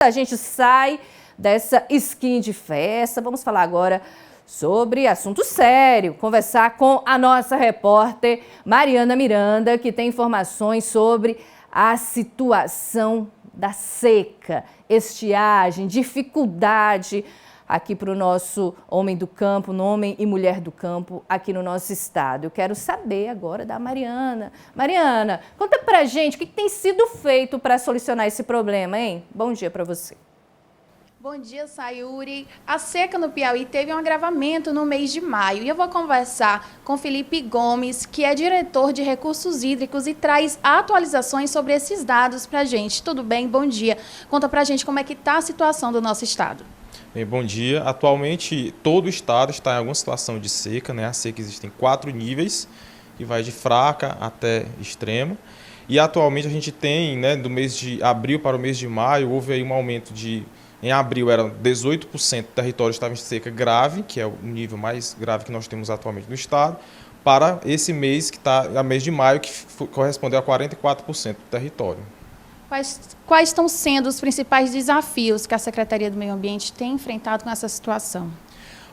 A gente sai dessa skin de festa. Vamos falar agora sobre assunto sério. Conversar com a nossa repórter Mariana Miranda, que tem informações sobre a situação da seca, estiagem, dificuldade aqui para o nosso homem do campo, homem e mulher do campo aqui no nosso estado. Eu quero saber agora da Mariana. Mariana, conta pra gente o que tem sido feito para solucionar esse problema, hein? Bom dia para você. Bom dia, Sayuri. A seca no Piauí teve um agravamento no mês de maio e eu vou conversar com Felipe Gomes, que é diretor de recursos hídricos e traz atualizações sobre esses dados para a gente. Tudo bem? Bom dia. Conta para a gente como é que está a situação do nosso estado. Bem, bom dia. Atualmente, todo o estado está em alguma situação de seca, né? A seca existem 4 níveis, que vai de fraca até extrema. E atualmente a gente tem, né, do mês de abril para o mês de maio, houve aí um aumento de... Em abril, era 18% do território estava em seca grave, que é o nível mais grave que nós temos atualmente no estado, para esse mês, que está a mês de maio, que correspondeu a 44% do território. Quais estão sendo os principais desafios que a Secretaria do Meio Ambiente tem enfrentado com essa situação?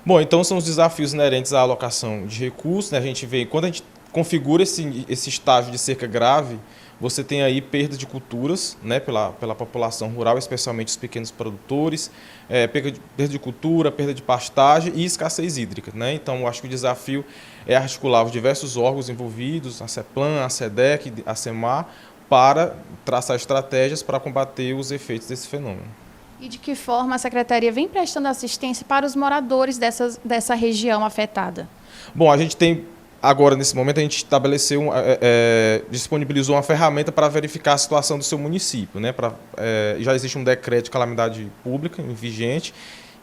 Bom, então são os desafios inerentes à alocação de recursos, né? A gente vê, quando a gente configura esse estágio de seca grave, você tem aí perda de culturas, né, pela população rural, especialmente os pequenos produtores, perda de cultura, perda de pastagem e escassez hídrica, né? Então, eu acho que o desafio é articular os diversos órgãos envolvidos, a CEPLAN, a SEDEC, a SEMAR, para traçar estratégias para combater os efeitos desse fenômeno. E de que forma a Secretaria vem prestando assistência para os moradores dessa região afetada? Bom, a gente tem... Agora, nesse momento, a gente estabeleceu, disponibilizou uma ferramenta para verificar a situação do seu município, né? Já existe um decreto de calamidade pública vigente,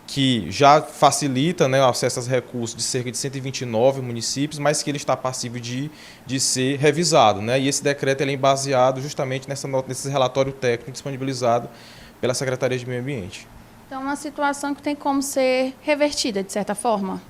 que já facilita, né, o acesso aos recursos de cerca de 129 municípios, mas que ele está passível de ser revisado, né? E esse decreto ele é baseado justamente nesse relatório técnico disponibilizado pela Secretaria de Meio Ambiente. Então, uma situação que tem como ser revertida, de certa forma?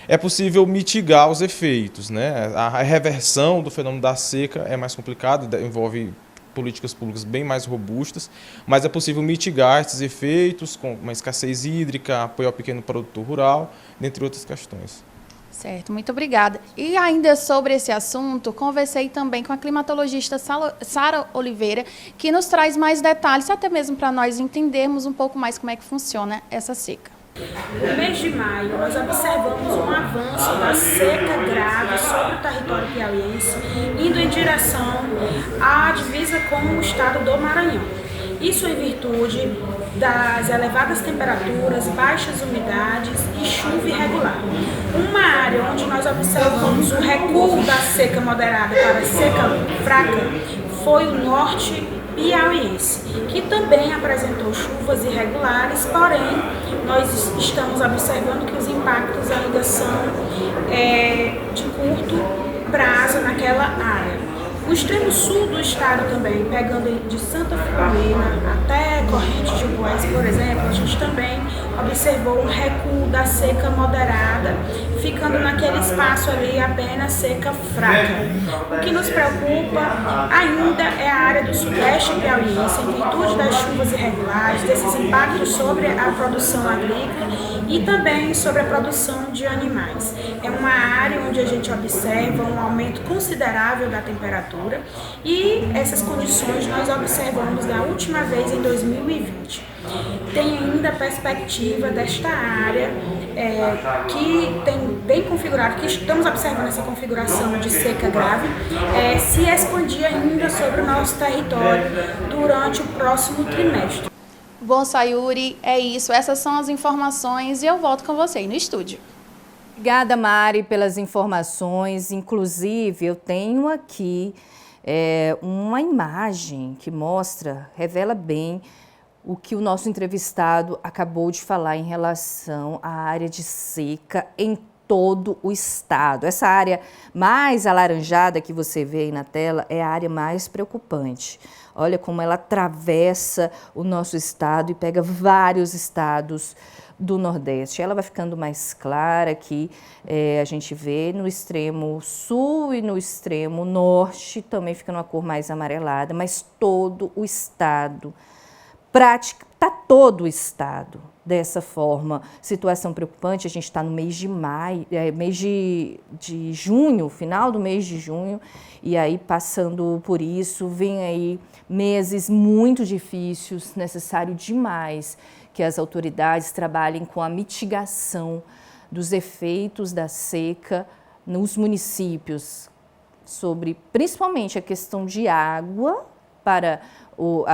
É possível mitigar os efeitos, né? A reversão do fenômeno da seca é mais complicado, envolve políticas públicas bem mais robustas, mas é possível mitigar esses efeitos com uma escassez hídrica, apoio ao pequeno produtor rural, dentre outras questões. Certo, muito obrigada. E ainda sobre esse assunto, conversei também com a climatologista Sara Oliveira, que nos traz mais detalhes, até mesmo para nós entendermos um pouco mais como é que funciona essa seca. No mês de maio, nós observamos um avanço da seca grave sobre o território piauiense, indo em direção à divisa com o estado do Maranhão. Isso em virtude das elevadas temperaturas, baixas umidades e chuva irregular. Uma área onde nós observamos o recuo da seca moderada para a seca fraca foi o norte piauiense, que também apresentou chuvas irregulares, porém nós estamos observando que os impactos ainda são de curto prazo naquela área. O extremo sul do estado também, pegando de Santa Filomena até Correntes de Boés, por exemplo, a gente também observou um recuo da seca moderada, ficando naquele espaço ali apenas seca fraca. O que nos preocupa ainda é a área do sudeste piauiense, em virtude das chuvas irregulares, desses impactos sobre a produção agrícola e também sobre a produção de animais. É uma área onde a gente observa um aumento considerável da temperatura e essas condições nós observamos da última vez em 2020. Tem ainda a perspectiva desta área que tem bem configurado, que estamos observando essa configuração de seca grave, se expandir ainda sobre o nosso território durante o próximo trimestre. Bom, Sayuri, é isso. Essas são as informações e eu volto com você aí no estúdio. Obrigada, Mari, pelas informações. Inclusive, eu tenho aqui uma imagem que revela bem o que o nosso entrevistado acabou de falar em relação à área de seca em todo o estado. Essa área mais alaranjada que você vê aí na tela é a área mais preocupante. Olha como ela atravessa o nosso estado e pega vários estados do Nordeste. Ela vai ficando mais clara aqui, a gente vê no extremo sul e no extremo norte, também fica numa cor mais amarelada, mas todo o estado prática, está todo o Estado dessa forma. Situação preocupante, a gente está no mês de maio, mês de junho, final do mês de junho, e aí passando por isso, vem aí meses muito difíceis, necessário demais que as autoridades trabalhem com a mitigação dos efeitos da seca nos municípios, sobre principalmente a questão de água para o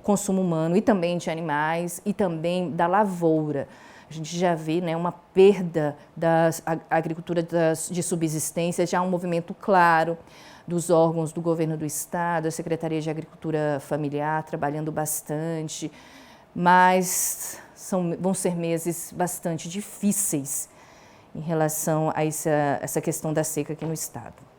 consumo humano e também de animais e também da lavoura. A gente já vê, né, uma perda da agricultura de subsistência, já um movimento claro dos órgãos do governo do estado, a Secretaria de Agricultura Familiar trabalhando bastante, mas vão ser meses bastante difíceis em relação a essa questão da seca aqui no estado.